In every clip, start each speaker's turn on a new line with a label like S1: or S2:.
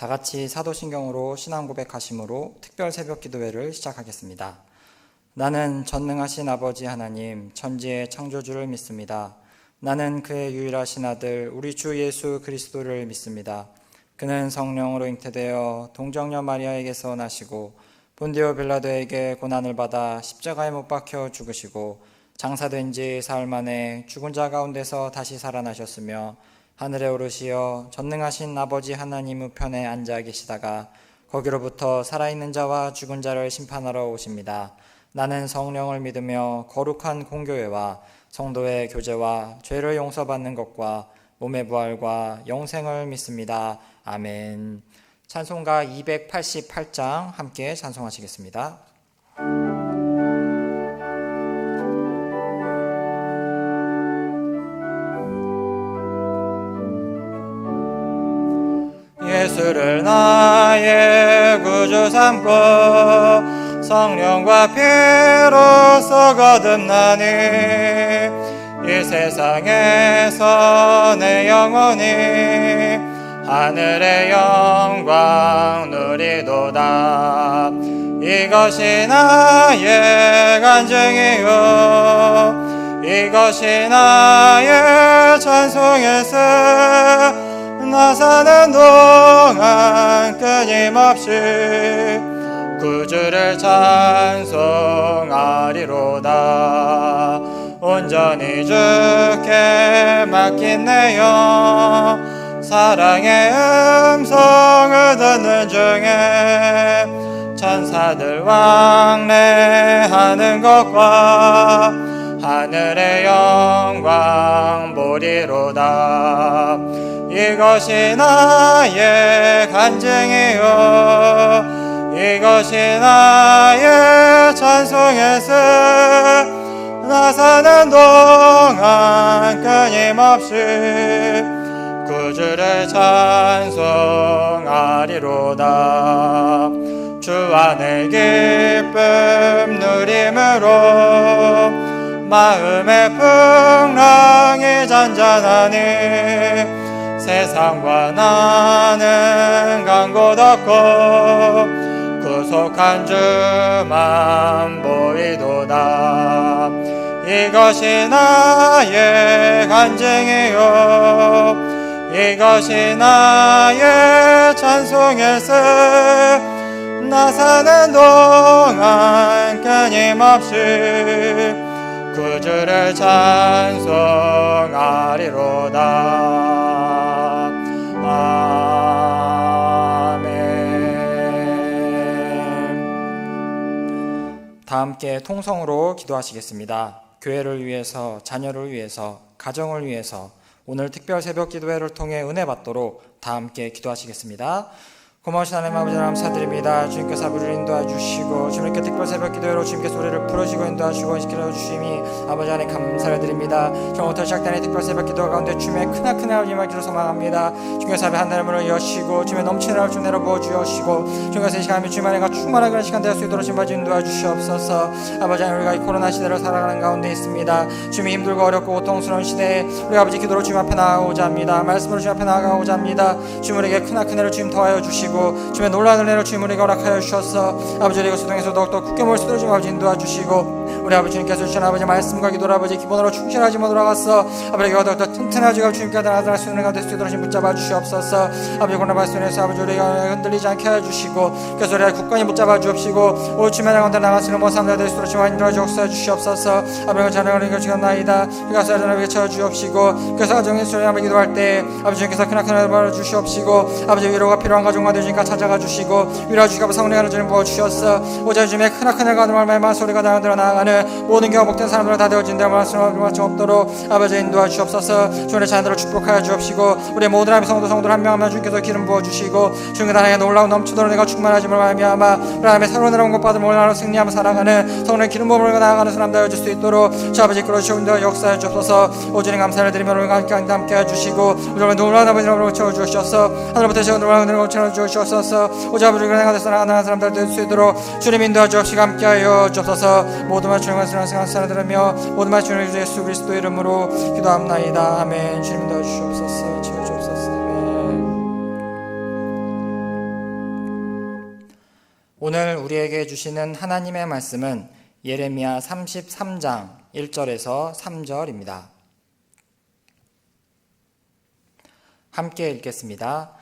S1: 다 같이 사도신경으로 신앙 고백하심으로 특별 새벽 기도회를 시작하겠습니다. 나는 전능하신 아버지 하나님, 천지의 창조주를 믿습니다. 나는 그의 유일하신 아들, 우리 주 예수 그리스도를 믿습니다. 그는 성령으로 잉태되어 동정녀 마리아에게서 나시고 본디오 빌라도에게 고난을 받아 십자가에 못 박혀 죽으시고 장사된 지 사흘 만에 죽은 자 가운데서 다시 살아나셨으며 하늘에 오르시어 전능하신 아버지 하나님 우편에 앉아 계시다가 거기로부터 살아있는 자와 죽은 자를 심판하러 오십니다. 나는 성령을 믿으며 거룩한 공교회와 성도의 교제와 죄를 용서받는 것과 몸의 부활과 영생을 믿습니다. 아멘. 찬송가 288장 함께 찬송하시겠습니다. 예수를 나의 구주 삼고 성령과 피로써 거듭나니 이 세상에서 내 영혼이 하늘의 영광 누리도다. 이것이 나의 간증이요 이것이 나의 찬송일세. 나 사는 동안 끊임없이 구주를 찬송하리로다. 온전히 주께 맡긴 내 영 사랑의 음성을 듣는 중에 천사들 왕래하는 것과 하늘의 영광 보리로다. 이것이 나의 간증이요 이것이 나의 찬송일세. 나 사는 동안 끊임없이 구주를 찬송하리로다. 주 안의 기쁨 누림으로 마음의 풍랑이 잔잔하니 세상과 나는 간 곳 없고 구속한 주만 보이도다. 이것이 나의 간증이요 이것이 나의 찬송일세. 나 사는 동안 끊임없이 구주를 찬송하리로다. 아멘. 다 함께 통성으로 기도하시겠습니다. 교회를 위해서, 자녀를 위해서, 가정을 위해서 오늘 특별 새벽 기도회를 통해 은혜 받도록 다 함께 기도하시겠습니다. 고마우신 하나님 아버지 감사드립니다. 주님께서 아버지를 인도해 주시고 주님께 특별 새벽 기도회로 주님께 소리를 풀어주시고 인도하시고 지켜 주심이 아버지 하나님 감사를 드립니다. 처음부터 시작되는 특별 새벽 기도 가운데 주님의 크나큰 아버지 말기로 소망합니다. 주님께서 한 달의 문을 여시고 주님의 넘치는 날 좀 내려부어 주시고 주님께서 이 시간에 주님 안에가 충만한 그런 시간 될 수 있도록 주님 인도해 주시옵소서. 아버지 하나님 우리가 이 코로나 시대를 살아가는 가운데 있습니다. 주님이 힘들고 어렵고 고통스러운 시대에 우리 아버지 기도로 주님 앞에 나아가고자 합니다. 말씀으로 주님 앞에 나아가고자 합니다. 주님 우리에게 크나큰 은혜를 주님 더하여 주시고 주님의 놀라운 은혜를 주님 우리에게 허락하여 주셔서 아버지 이것을 통해서 더욱더 굳게 모일 수 있도록 주님 아버지 인도해 주시고 우리 아버지 주님께서 주신 아버지 말씀과 기도를 아버지 기본으로 충실하지 못하가서 아버지가 더욱더 튼튼하지가 주님께 아들할 수 있는 가운데 수 있도록 주님 붙잡아 주시옵소서. 아버지 코로나 발생해서 아버지 우리가 흔들리지 않게 하여 주시고 그래서 우리가 굳건히 붙잡아 주옵시고 올 주님의 가운데 나가시는 모든 사람들 될 수 있도록 주님 인도해 주옵소서. 아버지 자녀를 이겨주겠나이다. 그가 사람에게 채워 주옵시고 그래서 가정의 수련을 아버지 기도할 때 아버지 주님께서 크나큰 은혜를 벌어 주시옵시고 아버지 위로가 필요한 가정과 되시니까 찾아가 주시고 위로해 주시고 성령의 주님 부어 주셨어. 오직 주님의 크나큰 은혜가 말만 소리가 나들어 나가는 모든 경복된 사람들은 다 되어진 데 말씀을 맞춤 없도록 아버지 인도해 주옵소서. 주님의 자녀들을 축복하여 주옵시고 우리 모든 하나님 성도들 한 명 한 명 주님께서 기름 부어 주시고 주님의 나라에 놀라운 넘치도록 내가 충만하지를 말미암아 우리 하나님의 새로운 은혜로 공급받은 오늘날 승리하며 살아가는 성령의 기름 부음을 나아가는 사람 되어 줄 수 있도록 주 아버지 끌어주시고 역사해 주옵소서. 오주님 감사를 드리며 우리가 함께 해주시고 우리 놀라운 아버지로 채워주셔서 하늘부터 제가 놀라운 은혜로 채워주셔서 오주 아버지 은혜가 되서 나아가는 사람들 될 수 있도록 주님 인도해 주옵시고 함께하여 주옵소서. 모든 말 주님의 생각을 들으며 모든 말 주님 예수 그리스도 이름으로 기도합나이다. 아멘. 주님 인도해 주옵소서. 채워주옵소서. 아멘. 오늘 우리에게 주시는 하나님의 말씀은 예레미야 33장 1절에서 3절입니다. 함께 읽겠습니다.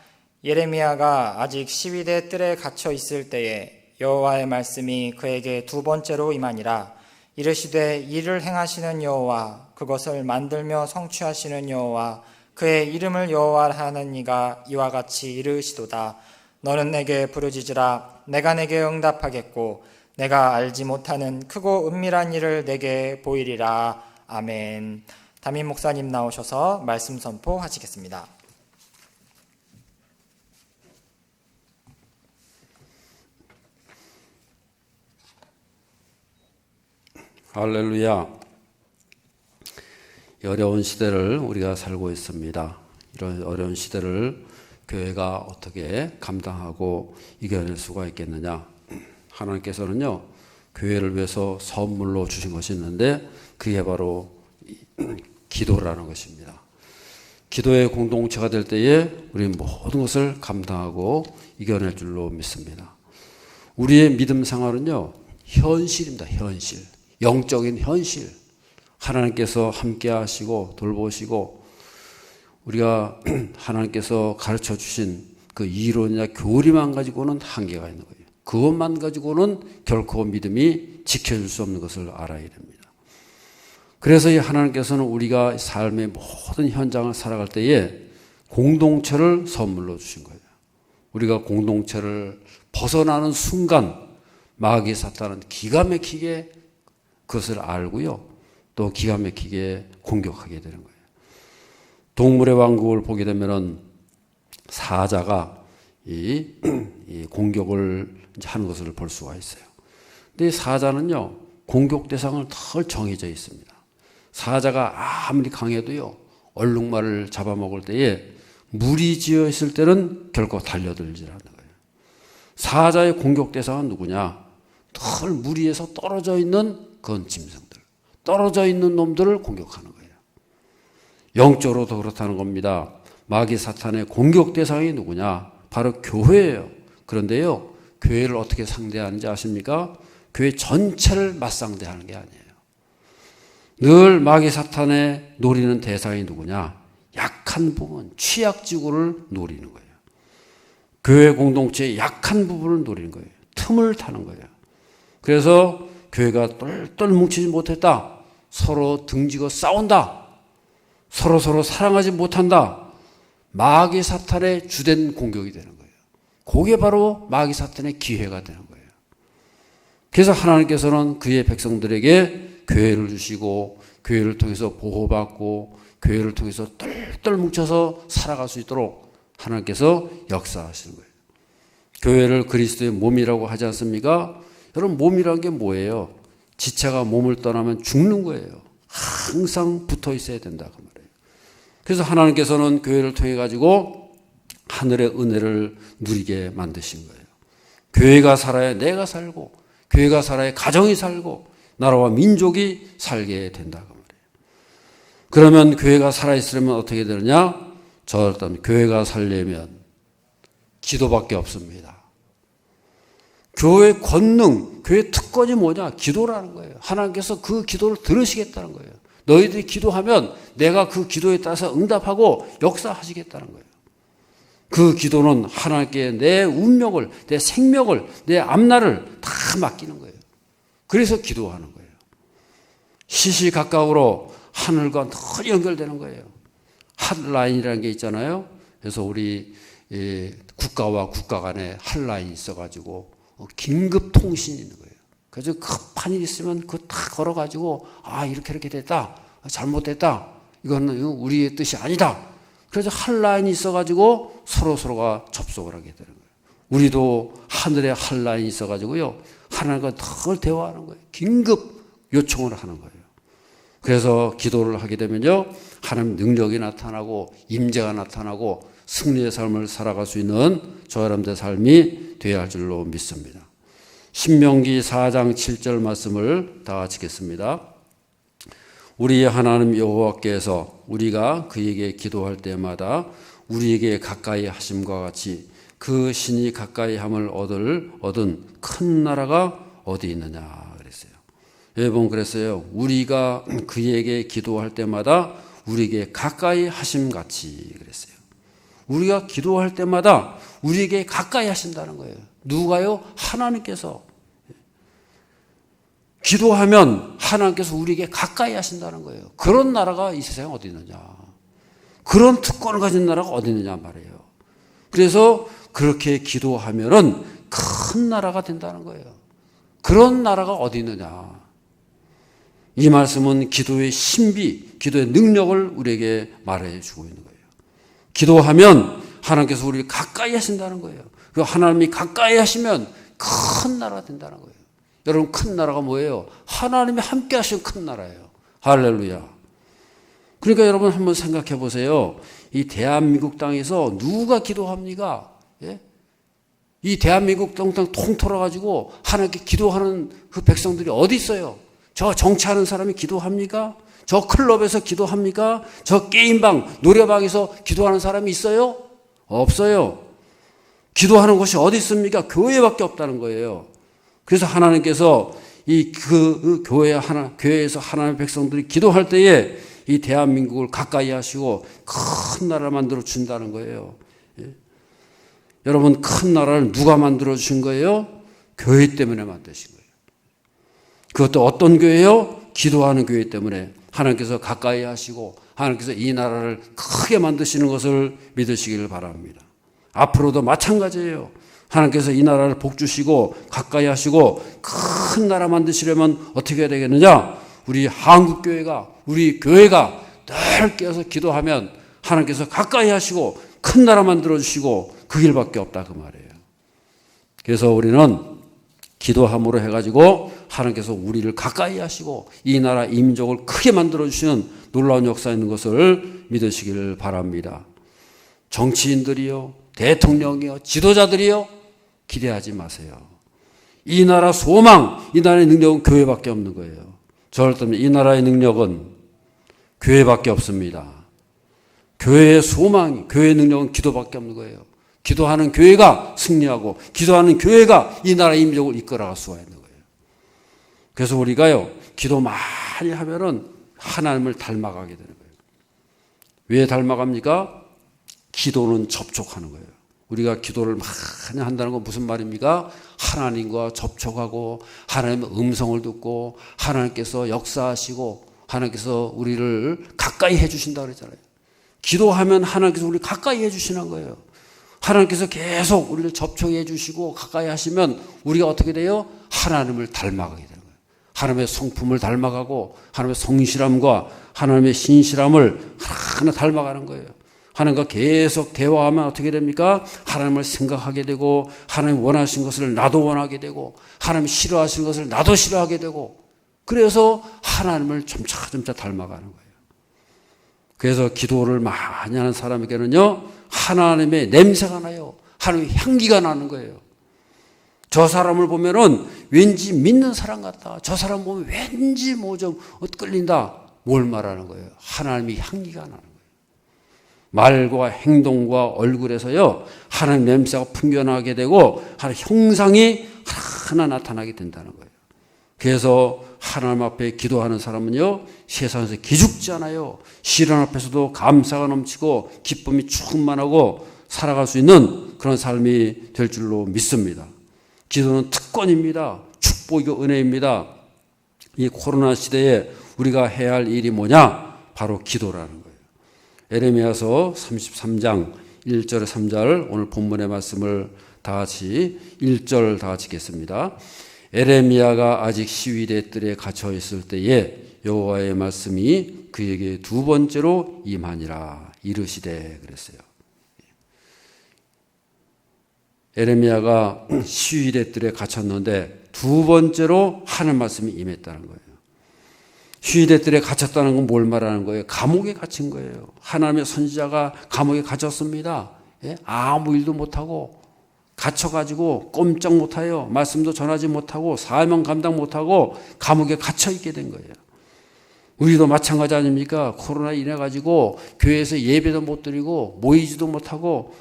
S1: 예레미야가 아직 시위대 뜰에 갇혀 있을 때에 여호와의 말씀이 그에게 두 번째로 임하니라. 이르시되 이를 행하시는 여호와, 그것을 만들며 성취하시는 여호와, 그의 이름을 여호와라 하는 이가 이와 같이 이르시도다. 너는 내게 부르짖으라. 내가 내게 응답하겠고 내가 알지 못하는 크고 은밀한 일을 내게 보이리라. 아멘. 담임 목사님 나오셔서 말씀 선포하시겠습니다.
S2: 할렐루야. 어려운 시대를 우리가 살고 있습니다. 이런 어려운 시대를 교회가 어떻게 감당하고 이겨낼 수가 있겠느냐. 하나님께서는요, 교회를 위해서 선물로 주신 것이 있는데 그게 바로 기도라는 것입니다. 기도의 공동체가 될 때에 우리는 모든 것을 감당하고 이겨낼 줄로 믿습니다. 우리의 믿음 생활은요, 현실입니다. 현실. 영적인 현실. 하나님께서 함께 하시고 돌보시고 우리가 하나님께서 가르쳐 주신 그 이론이나 교리만 가지고는 한계가 있는 거예요. 그것만 가지고는 결코 믿음이 지켜줄 수 없는 것을 알아야 됩니다. 그래서 이 하나님께서는 우리가 삶의 모든 현장을 살아갈 때에 공동체를 선물로 주신 거예요. 우리가 공동체를 벗어나는 순간 마귀 사탄은 기가 막히게 그것을 알고요, 또 기가 막히게 공격하게 되는 거예요. 동물의 왕국을 보게 되면은 사자가 이 공격을 하는 것을 볼 수가 있어요. 근데 이 사자는요, 공격 대상을 덜 정해져 있습니다. 사자가 아무리 강해도요, 얼룩말을 잡아먹을 때에 무리지어 있을 때는 결코 달려들지 않는 거예요. 사자의 공격 대상은 누구냐? 덜 무리에서 떨어져 있는 그런 짐승들, 떨어져 있는 놈들을 공격하는 거예요. 영적으로도 그렇다는 겁니다. 마귀 사탄의 공격 대상이 누구냐? 바로 교회예요. 그런데요, 교회를 어떻게 상대하는지 아십니까? 교회 전체를 맞상대하는 게 아니에요. 늘 마귀 사탄의 노리는 대상이 누구냐? 약한 부분, 취약지구를 노리는 거예요. 교회 공동체의 약한 부분을 노리는 거예요. 틈을 타는 거예요. 그래서 교회가 똘똘 뭉치지 못했다. 서로 등지고 싸운다. 서로 사랑하지 못한다. 마귀 사탄의 주된 공격이 되는 거예요. 그게 바로 마귀 사탄의 기회가 되는 거예요. 그래서 하나님께서는 그의 백성들에게 교회를 주시고 교회를 통해서 보호받고 교회를 통해서 똘똘 뭉쳐서 살아갈 수 있도록 하나님께서 역사하시는 거예요. 교회를 그리스도의 몸이라고 하지 않습니까? 여러분, 몸이라는 게 뭐예요? 지체가 몸을 떠나면 죽는 거예요. 항상 붙어 있어야 된다 그 말이에요. 그래서 하나님께서는 교회를 통해 가지고 하늘의 은혜를 누리게 만드신 거예요. 교회가 살아야 내가 살고, 교회가 살아야 가정이 살고, 나라와 민족이 살게 된다 그 말이에요. 그러면 교회가 살아있으려면 어떻게 되느냐? 저 일단 교회가 살려면 기도밖에 없습니다. 교회 권능, 교회 특권이 뭐냐? 기도라는 거예요. 하나님께서 그 기도를 들으시겠다는 거예요. 너희들이 기도하면 내가 그 기도에 따라서 응답하고 역사하시겠다는 거예요. 그 기도는 하나님께 내 운명을, 내 생명을, 내 앞날을 다 맡기는 거예요. 그래서 기도하는 거예요. 시시각각으로 하늘과 늘 연결되는 거예요. 핫라인이라는 게 있잖아요. 그래서 우리 국가와 국가 간에 핫라인이 있어가지고 긴급 통신이 있는 거예요. 그래서 급한 일 있으면 그거 다 걸어가지고 이렇게 됐다, 잘못됐다, 이거는 우리의 뜻이 아니다. 그래서 핫라인이 있어가지고 서로가 접속을 하게 되는 거예요. 우리도 하늘에 핫라인이 있어가지고요, 하나님과 늘 대화하는 거예요. 긴급 요청을 하는 거예요. 그래서 기도를 하게 되면요, 하나님 능력이 나타나고 임재가 나타나고 승리의 삶을 살아갈 수 있는 저 여러분들의 삶이 되어야 할 줄로 믿습니다. 신명기 4장 7절 말씀을 다 같이 읽겠습니다. 우리 하나님 여호와께서 우리가 그에게 기도할 때마다 우리에게 가까이 하심과 같이 그 신이 가까이 함을 얻은 큰 나라가 어디 있느냐 그랬어요. 여러분 그랬어요. 우리가 그에게 기도할 때마다 우리에게 가까이 하심 같이 그랬어요. 우리가 기도할 때마다 우리에게 가까이 하신다는 거예요. 누가요? 하나님께서. 기도하면 하나님께서 우리에게 가까이 하신다는 거예요. 그런 나라가 이 세상에 어디 있느냐. 그런 특권을 가진 나라가 어디 있느냐 말이에요. 그래서 그렇게 기도하면은 큰 나라가 된다는 거예요. 그런 나라가 어디 있느냐. 이 말씀은 기도의 신비, 기도의 능력을 우리에게 말해 주고 있는 거예요. 기도하면 하나님께서 우리를 가까이 하신다는 거예요. 그 하나님이 가까이 하시면 큰 나라가 된다는 거예요. 여러분 큰 나라가 뭐예요? 하나님이 함께 하시는 큰 나라예요. 할렐루야. 그러니까 여러분 한번 생각해 보세요. 이 대한민국 땅에서 누가 기도합니까? 예? 이 대한민국 땅 통틀어가지고 하나님께 기도하는 그 백성들이 어디 있어요? 저 정치하는 사람이 기도합니까? 저 클럽에서 기도합니까? 저 게임방, 노래방에서 기도하는 사람이 있어요? 없어요. 기도하는 곳이 어디 있습니까? 교회밖에 없다는 거예요. 그래서 하나님께서 그 교회에서 하나님의 백성들이 기도할 때에 이 대한민국을 가까이 하시고 큰 나라를 만들어 준다는 거예요. 예? 여러분 큰 나라를 누가 만들어 주신 거예요? 교회 때문에 만드신 거예요. 그것도 어떤 교회요? 기도하는 교회 때문에 하나님께서 가까이 하시고 하나님께서 이 나라를 크게 만드시는 것을 믿으시기를 바랍니다. 앞으로도 마찬가지예요. 하나님께서 이 나라를 복주시고 가까이 하시고 큰 나라 만드시려면 어떻게 해야 되겠느냐? 우리 한국교회가 우리 교회가 늘 깨어서 기도하면 하나님께서 가까이 하시고 큰 나라 만들어주시고 그 길밖에 없다 그 말이에요. 그래서 우리는 기도함으로 해가지고 하나님께서 우리를 가까이 하시고 이 나라 이 민족을 크게 만들어주시는 놀라운 역사 있는 것을 믿으시기를 바랍니다. 정치인들이요, 대통령이요, 지도자들이요, 기대하지 마세요. 이 나라 소망, 이 나라의 능력은 교회밖에 없는 거예요. 저를 때문에 이 나라의 능력은 교회밖에 없습니다. 교회의 소망, 교회의 능력은 기도밖에 없는 거예요. 기도하는 교회가 승리하고 기도하는 교회가 이 나라의 민족을 이끌어갈 수가 있는 거예요. 그래서 우리가요, 기도 많이 하면은 하나님을 닮아가게 되는 거예요. 왜 닮아갑니까? 기도는 접촉하는 거예요. 우리가 기도를 많이 한다는 건 무슨 말입니까? 하나님과 접촉하고 하나님의 음성을 듣고 하나님께서 역사하시고 하나님께서 우리를 가까이 해주신다고 그랬잖아요. 기도하면 하나님께서 우리를 가까이 해주시는 거예요. 하나님께서 계속 우리를 접촉해 주시고 가까이 하시면 우리가 어떻게 돼요? 하나님을 닮아가게 되는 거예요. 하나님의 성품을 닮아가고 하나님의 성실함과 하나님의 신실함을 하나하나 닮아가는 거예요. 하나님과 계속 대화하면 어떻게 됩니까? 하나님을 생각하게 되고 하나님 원하신 것을 나도 원하게 되고 하나님 싫어하시는 것을 나도 싫어하게 되고 그래서 하나님을 점차 닮아가는 거예요. 그래서 기도를 많이 하는 사람에게는요, 하나님의 냄새가 나요. 하나님의 향기가 나는 거예요. 저 사람을 보면은 왠지 믿는 사람 같다. 저 사람 보면 왠지 뭐 좀 끌린다. 뭘 말하는 거예요? 하나님의 향기가 나는 거예요. 말과 행동과 얼굴에서요, 하나님 냄새가 풍겨나게 되고 하나님 형상이 하나 나타나게 된다는 거예요. 그래서 하나님 앞에 기도하는 사람은요, 세상에서 기죽지 않아요. 시련 앞에서도 감사가 넘치고 기쁨이 충만하고 살아갈 수 있는 그런 삶이 될 줄로 믿습니다. 기도는 특권입니다. 축복이고 은혜입니다. 이 코로나 시대에 우리가 해야 할 일이 뭐냐? 바로 기도라는 거예요. 에레미야서 33장 1절에 3절 오늘 본문의 말씀을 다 같이 1절 다 같이 읽겠습니다. 에레미야가 아직 시위대 뜰에 갇혀 있을 때에 여호와의 말씀이 그에게 두 번째로 임하니라 이르시되 그랬어요. 에레미야가 시위대 뜰에 갇혔는데 두 번째로 하는 말씀이 임했다는 거예요. 시위대 뜰에 갇혔다는 건 뭘 말하는 거예요? 감옥에 갇힌 거예요. 하나님의 선지자가 감옥에 갇혔습니다. 아무 일도 못하고 갇혀가지고 꼼짝 못해요. 말씀도 전하지 못하고 사명 감당 못하고 감옥에 갇혀있게 된 거예요. 우리도 마찬가지 아닙니까? 코로나 인해가지고 교회에서 예배도 못 드리고 모이지도 못하고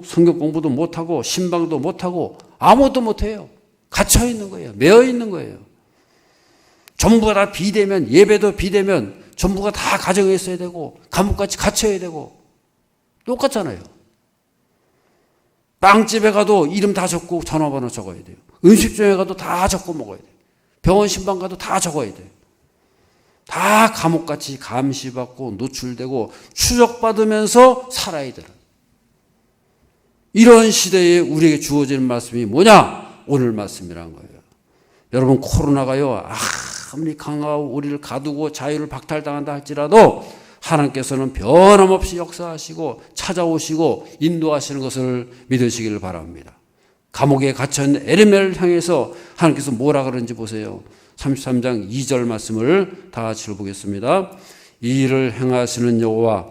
S2: 성경 공부도 못하고 신방도 못하고 아무것도 못해요. 갇혀 있는 거예요. 매여 있는 거예요. 전부가 다 비대면, 예배도 비대면, 전부가 다 가정에 있어야 되고 감옥같이 갇혀야 되고 똑같잖아요. 빵집에 가도 이름 다 적고 전화번호 적어야 돼요. 음식점에 가도 다 적고 먹어야 돼요. 병원 신방 가도 다 적어야 돼요. 다 감옥같이 감시받고 노출되고 추적받으면서 살아야 되는 이런 시대에 우리에게 주어지는 말씀이 뭐냐? 오늘 말씀이란 거예요. 여러분, 코로나가요, 아무리 강하고 우리를 가두고 자유를 박탈당한다 할지라도 하나님께서는 변함없이 역사하시고 찾아오시고 인도하시는 것을 믿으시기를 바랍니다. 감옥에 갇혀있는 에르멜을 향해서 하나님께서 뭐라 그러는지 보세요. 33장 2절 말씀을 다 같이 읽어보겠습니다. 이 일을 행하시는 여호와,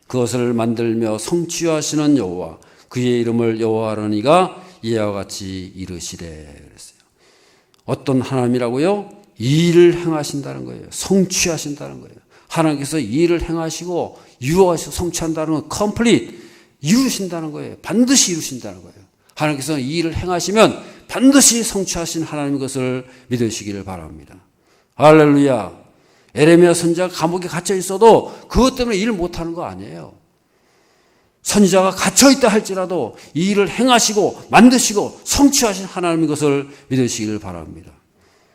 S2: 그것을 만들며 성취하시는 여호와, 그의 이름을 여호와라니가 이와 같이 이르시되 그랬어요. 어떤 하나님이라고요? 이 일을 행하신다는 거예요. 성취하신다는 거예요. 하나님께서 이 일을 행하시고 이루어서 성취한다는 건 컴플릿, 이루신다는 거예요. 반드시 이루신다는 거예요. 하나님께서 이 일을 행하시면 반드시 성취하신 하나님의 것을 믿으시기를 바랍니다. 할렐루야. 에레미야 선지자가 감옥에 갇혀 있어도 그것 때문에 일을 못하는 거 아니에요. 선지자가 갇혀 있다 할지라도 이 일을 행하시고 만드시고 성취하신 하나님의 것을 믿으시기를 바랍니다.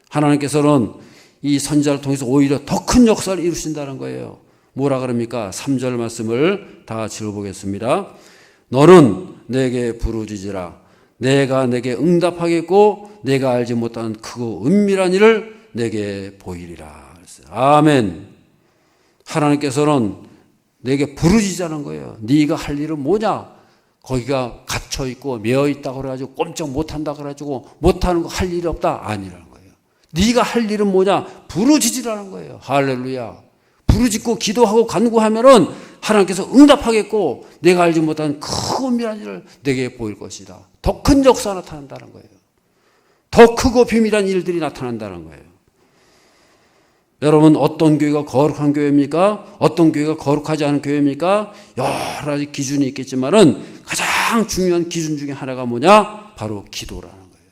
S2: 하나님께서는 이 선지자를 통해서 오히려 더 큰 역사를 이루신다는 거예요. 뭐라 그럽니까? 3절 말씀을 다 같이 읽어보겠습니다. 너는 내게 부르짖으라. 내가 내게 응답하겠고 내가 알지 못하는 크고 은밀한 일을 내게 보이리라. 아멘. 하나님께서는 내게 부르짖자는 거예요. 네가 할 일은 뭐냐? 거기가 갇혀있고 매어있다고 그래가지고 꼼짝 못한다 그래가지고 못하는 거 할 일이 없다? 아니라는 거예요. 네가 할 일은 뭐냐? 부르짖으라는 거예요. 할렐루야. 부르짖고 기도하고 간구하면은 하나님께서 응답하겠고 내가 알지 못한 크고 은밀한 일을 내게 보일 것이다. 더 큰 역사가 나타난다는 거예요. 더 크고 비밀한 일들이 나타난다는 거예요. 여러분, 어떤 교회가 거룩한 교회입니까? 어떤 교회가 거룩하지 않은 교회입니까? 여러 가지 기준이 있겠지만은 가장 중요한 기준 중에 하나가 뭐냐? 바로 기도라는 거예요.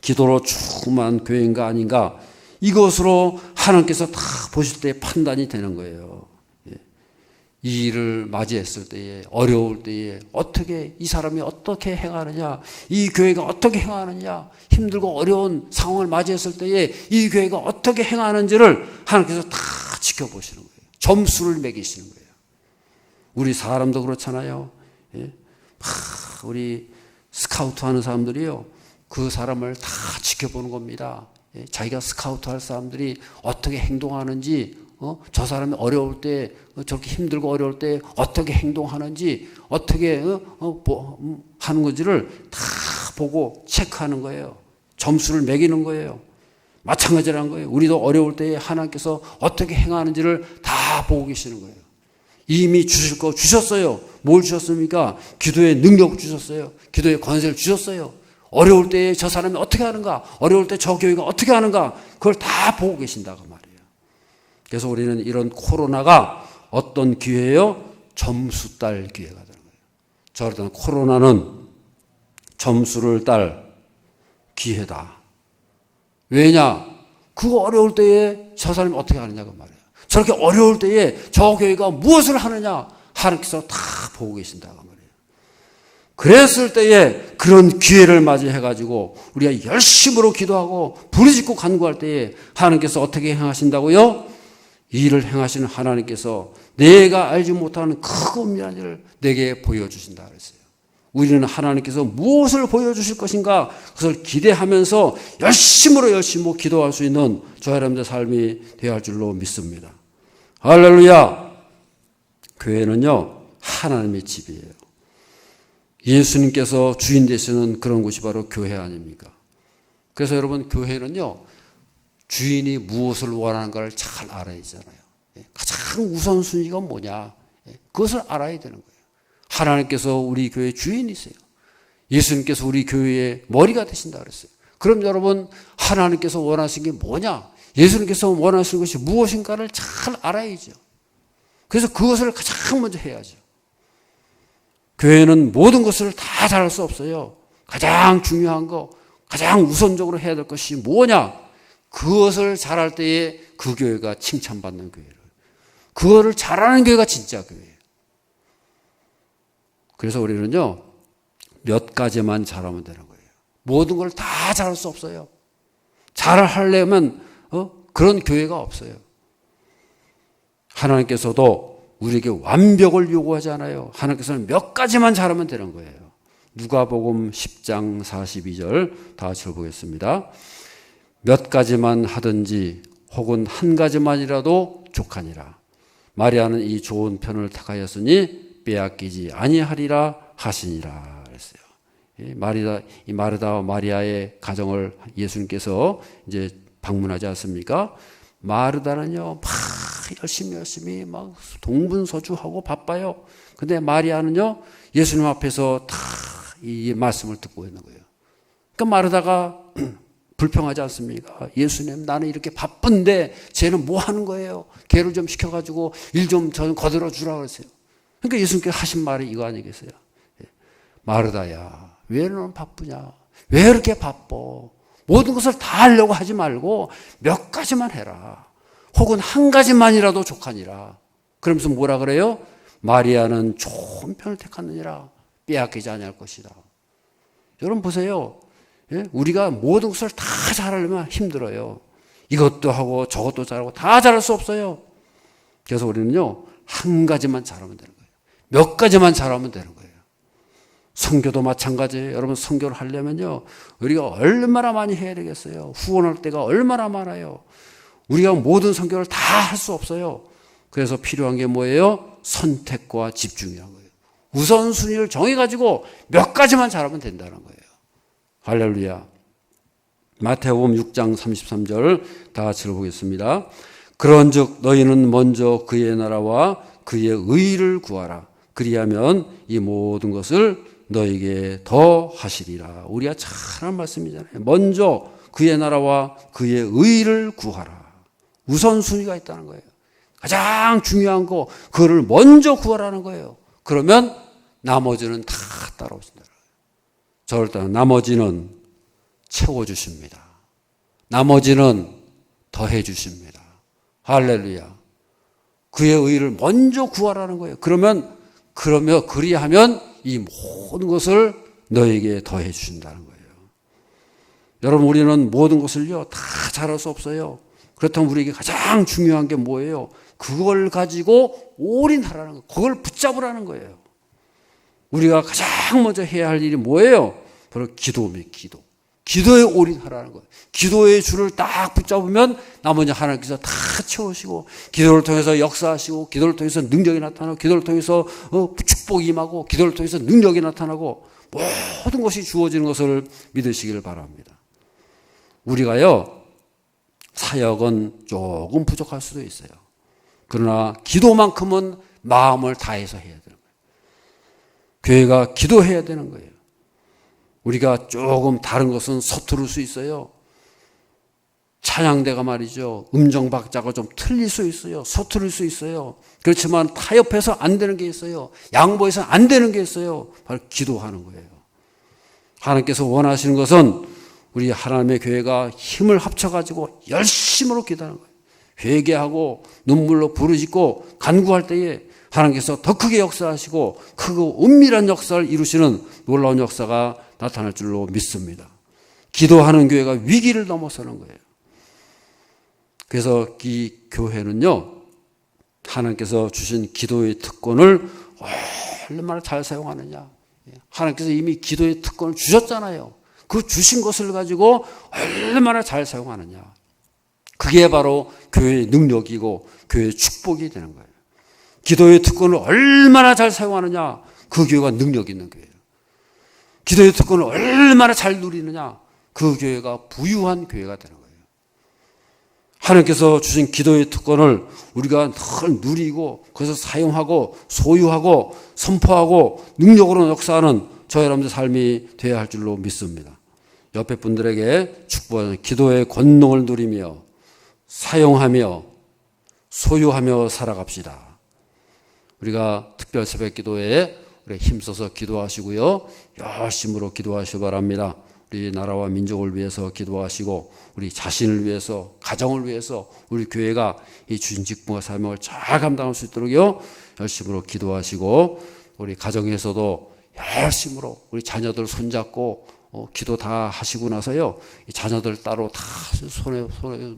S2: 기도로 충만한 교회인가 아닌가? 이것으로 하나님께서 다 보실 때 판단이 되는 거예요. 이 일을 맞이했을 때에, 어려울 때에 어떻게 이 사람이 어떻게 행하느냐, 이 교회가 어떻게 행하느냐, 힘들고 어려운 상황을 맞이했을 때에 이 교회가 어떻게 행하는지를 하나님께서 다 지켜보시는 거예요. 점수를 매기시는 거예요. 우리 사람도 그렇잖아요. 우리 스카우트 하는 사람들이요, 그 사람을 다 지켜보는 겁니다. 자기가 스카우트 할 사람들이 어떻게 행동하는지, 저 사람이 어려울 때, 저렇게 힘들고 어려울 때 어떻게 행동하는지, 어떻게 하는 건지를 다 보고 체크하는 거예요. 점수를 매기는 거예요. 마찬가지라는 거예요. 우리도 어려울 때 하나님께서 어떻게 행하는지를 다 보고 계시는 거예요. 이미 주실 거 주셨어요. 뭘 주셨습니까? 기도의 능력 주셨어요. 기도의 권세를 주셨어요. 어려울 때 저 사람이 어떻게 하는가, 어려울 때 저 교회가 어떻게 하는가, 그걸 다 보고 계신다고 말이에요. 그래서 우리는 이런 코로나가 어떤 기회예요? 점수 딸 기회가 되는 거예요. 저런 코로나는 점수를 딸 기회다. 왜냐? 그거 어려울 때에 저 사람이 어떻게 하느냐고 말이에요. 저렇게 어려울 때에 저 교회가 무엇을 하느냐? 하나님께서 다 보고 계신다고 말이에요. 그랬을 때에 그런 기회를 맞이해가지고 우리가 열심으로 기도하고 부르짖고 간구할 때에 하나님께서 어떻게 행하신다고요? 이 일을 행하시는 하나님께서 내가 알지 못하는 크고 은밀한 일을 내게 보여주신다 그랬어요. 우리는 하나님께서 무엇을 보여주실 것인가, 그것을 기대하면서 열심으로 기도할 수 있는 저와 여러분들의 삶이 되어야 할 줄로 믿습니다. 할렐루야. 교회는요, 하나님의 집이에요. 예수님께서 주인 되시는 그런 곳이 바로 교회 아닙니까? 그래서 여러분, 교회는요, 주인이 무엇을 원하는가를 잘 알아야 되잖아요. 가장 우선순위가 뭐냐, 그것을 알아야 되는 거예요. 하나님께서 우리 교회의 주인이세요. 예수님께서 우리 교회의 머리가 되신다 그랬어요. 그럼 여러분, 하나님께서 원하시는 게 뭐냐, 예수님께서 원하시는 것이 무엇인가를 잘 알아야죠. 그래서 그것을 가장 먼저 해야죠. 교회는 모든 것을 다 잘할 수 없어요. 가장 중요한 거, 가장 우선적으로 해야 될 것이 뭐냐? 그것을 잘할 때에 그 교회가 칭찬받는 교회를. 그거를 잘하는 교회가 진짜 교회예요. 그래서 우리는요, 몇 가지만 잘하면 되는 거예요. 모든 걸 다 잘할 수 없어요. 잘하려면 그런 교회가 없어요. 하나님께서도 우리에게 완벽을 요구하지 않아요. 하나님께서는 몇 가지만 잘하면 되는 거예요. 누가복음 10장 42절 다 같이 보겠습니다. 몇 가지만 하든지 혹은 한 가지만이라도 족하니라. 마리아는 이 좋은 편을 택하였으니 빼앗기지 아니하리라 하시니라 그랬어요. 이 마르다와 마리아의 가정을 예수님께서 이제 방문하지 않습니까? 마르다는요, 막 열심히 막 동분서주하고 바빠요. 근데 마리아는요, 예수님 앞에서 다 이 말씀을 듣고 있는 거예요. 그러니까 마르다가 불평하지 않습니까? 예수님, 나는 이렇게 바쁜데 쟤는 뭐 하는 거예요? 걔를 좀 시켜가지고 일 좀 저는 거들어 주라 그랬어요. 그러니까 예수님께서 하신 말이 이거 아니겠어요? 마르다야, 왜 너는 바쁘냐? 왜 이렇게 바빠? 모든 것을 다 하려고 하지 말고 몇 가지만 해라. 혹은 한 가지만이라도 족하니라. 그러면서 뭐라 그래요? 마리아는 좋은 편을 택하느니라. 빼앗기지 아니할 것이다. 여러분 보세요. 우리가 모든 것을 다 잘하려면 힘들어요. 이것도 하고 저것도 잘하고 다 잘할 수 없어요. 그래서 우리는요, 한 가지만 잘하면 되는 거예요. 몇 가지만 잘하면 되는 거예요. 선교도 마찬가지예요. 여러분 선교를 하려면요, 우리가 얼마나 많이 해야 되겠어요. 후원할 때가 얼마나 많아요. 우리가 모든 선교를 다 할 수 없어요. 그래서 필요한 게 뭐예요? 선택과 집중이라는 거예요. 우선순위를 정해가지고 몇 가지만 잘하면 된다는 거예요. 할렐루야. 마태복음 6장 33절 다 같이 읽어보겠습니다. 그런즉 너희는 먼저 그의 나라와 그의 의를 구하라. 그리하면 이 모든 것을 너에게 더 하시리라. 우리가 잘하는 말씀이잖아요. 먼저 그의 나라와 그의 의를 구하라. 우선순위가 있다는 거예요. 가장 중요한 거, 그거를 먼저 구하라는 거예요. 그러면 나머지는 다 따라오신다. 절대 나머지는 채워주십니다. 나머지는 더해주십니다. 할렐루야. 그의 의를 먼저 구하라는 거예요. 그러면 그리하면 이 모든 것을 너에게 더해 주신다는 거예요. 여러분, 우리는 모든 것을요 다 잘할 수 없어요. 그렇다면 우리에게 가장 중요한 게 뭐예요? 그걸 가지고 올인하라는 거예요. 그걸 붙잡으라는 거예요. 우리가 가장 먼저 해야 할 일이 뭐예요? 바로 기도입니다. 기도에 올인하라는 거예요. 기도의 줄을 딱 붙잡으면 나머지 하나님께서 다 채우시고, 기도를 통해서 역사하시고, 기도를 통해서 능력이 나타나고, 기도를 통해서 축복이 임하고, 기도를 통해서 능력이 나타나고, 모든 것이 주어지는 것을 믿으시기를 바랍니다. 우리가요, 사역은 조금 부족할 수도 있어요. 그러나 기도만큼은 마음을 다해서 해야 되는 거예요. 교회가 기도해야 되는 거예요. 우리가 조금 다른 것은 서투를 수 있어요. 찬양대가 말이죠, 음정 박자가 좀 틀릴 수 있어요. 서투를 수 있어요. 그렇지만 타협해서 안 되는 게 있어요. 양보해서 안 되는 게 있어요. 바로 기도하는 거예요. 하나님께서 원하시는 것은 우리 하나님의 교회가 힘을 합쳐가지고 열심으로 기도하는 거예요. 회개하고 눈물로 부르짖고 간구할 때에 하나님께서 더 크게 역사하시고 크고 은밀한 역사를 이루시는 놀라운 역사가 나타날 줄로 믿습니다. 기도하는 교회가 위기를 넘어서는 거예요. 그래서 이 교회는요, 하나님께서 주신 기도의 특권을 얼마나 잘 사용하느냐. 하나님께서 이미 기도의 특권을 주셨잖아요. 그 주신 것을 가지고 얼마나 잘 사용하느냐. 그게 바로 교회의 능력이고 교회의 축복이 되는 거예요. 기도의 특권을 얼마나 잘 사용하느냐, 그 교회가 능력 있는 교회예요. 기도의 특권을 얼마나 잘 누리느냐, 그 교회가 부유한 교회가 되는 거예요. 하나님께서 주신 기도의 특권을 우리가 늘 누리고 그래서 사용하고 소유하고 선포하고 능력으로 역사하는 저희 여러분들 삶이 되어야 할 줄로 믿습니다. 옆에 분들에게 축복하는 기도의 권능을 누리며 사용하며 소유하며 살아갑시다. 우리가 특별 새벽 기도에 우리 힘써서 기도하시고요. 열심으로 기도하시기 바랍니다. 우리 나라와 민족을 위해서 기도하시고 우리 자신을 위해서, 가정을 위해서 우리 교회가 이 주신 직분과 사명을 잘 감당할 수 있도록요. 열심으로 기도하시고 우리 가정에서도 열심으로 우리 자녀들 손잡고 기도 다 하시고 나서요. 이 자녀들 따로 다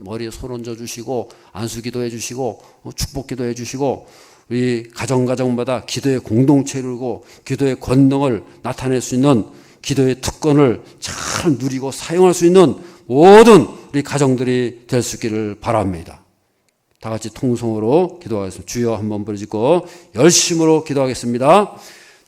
S2: 머리에 손 얹어 주시고 안수 기도해 주시고 축복 기도해 주시고 우리 가정마다 기도의 공동체를 이루고 기도의 권능을 나타낼 수 있는 기도의 특권을 잘 누리고 사용할 수 있는 모든 우리 가정들이 될 수 있기를 바랍니다. 다 같이 통성으로 기도하겠습니다. 주여 한번 부르짖고 열심으로 기도하겠습니다.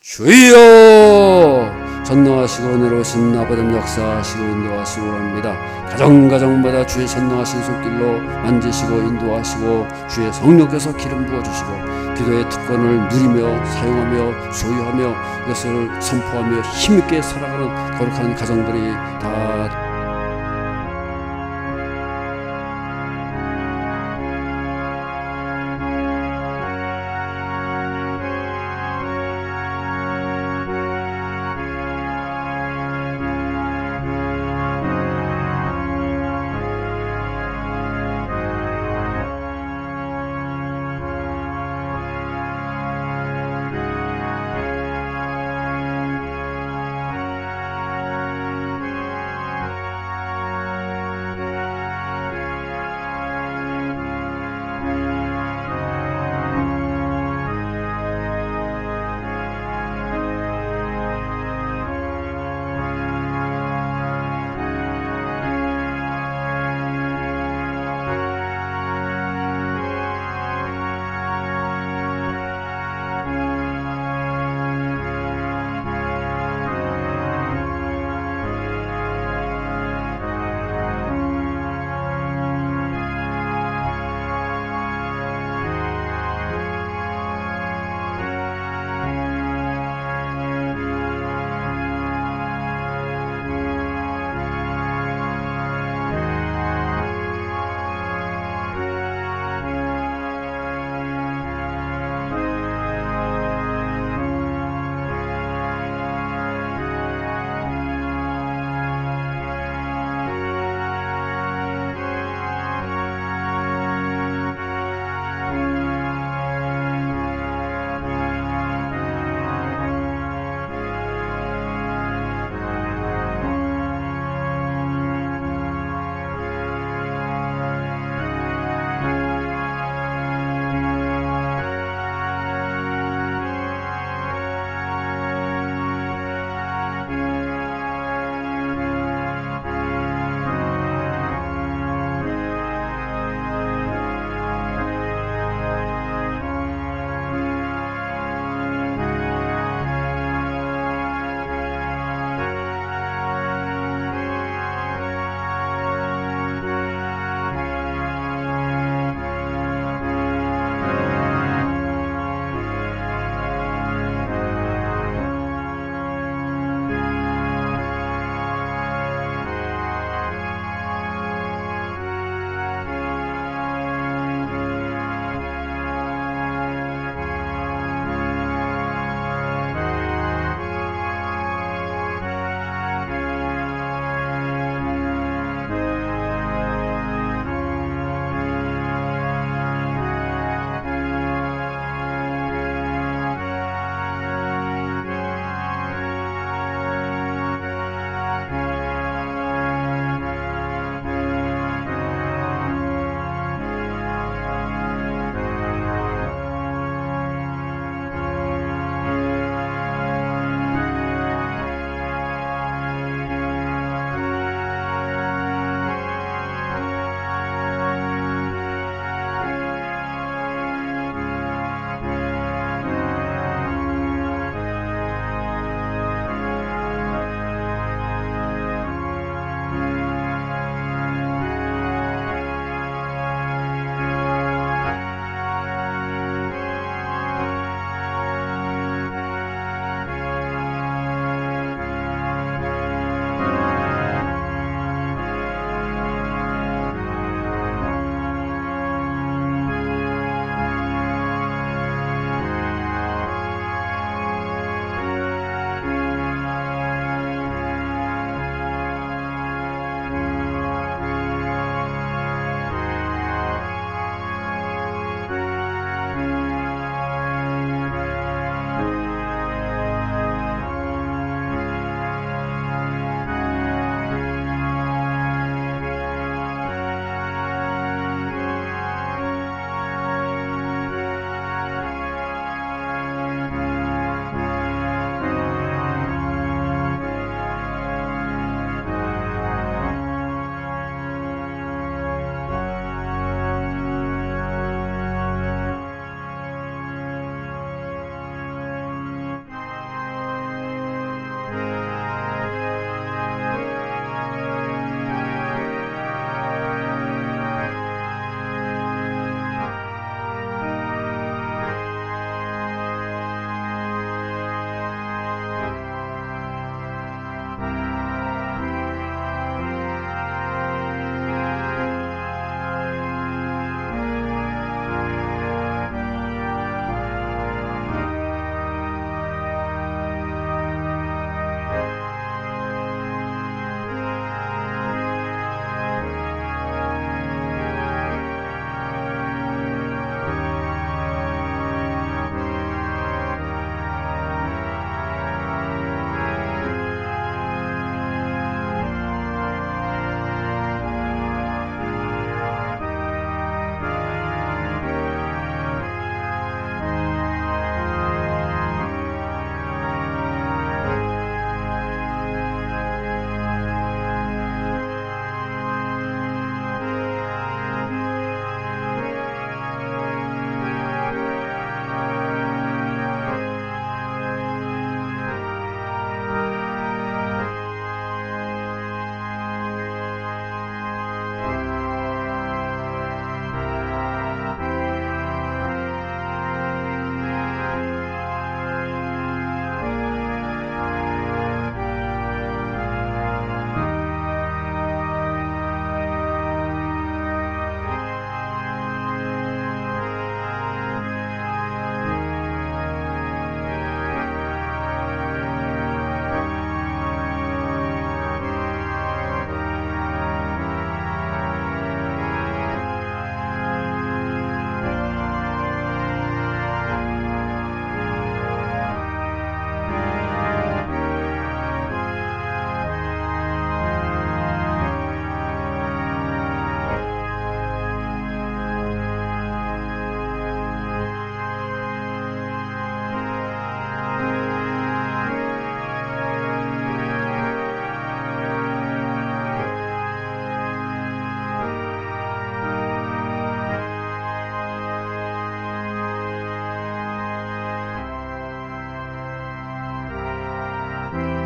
S2: 주여! 전능하시고 은혜로우신 아버지 역사하시고 인도하시고 합니다. 가정마다 주의 전능하신 손길로 만지시고 인도하시고 주의 성령께서 기름 부어주시고 기도의 특권을 누리며 사용하며 소유하며 이것을 선포하며 힘있게 살아가는 거룩한 가정들이 다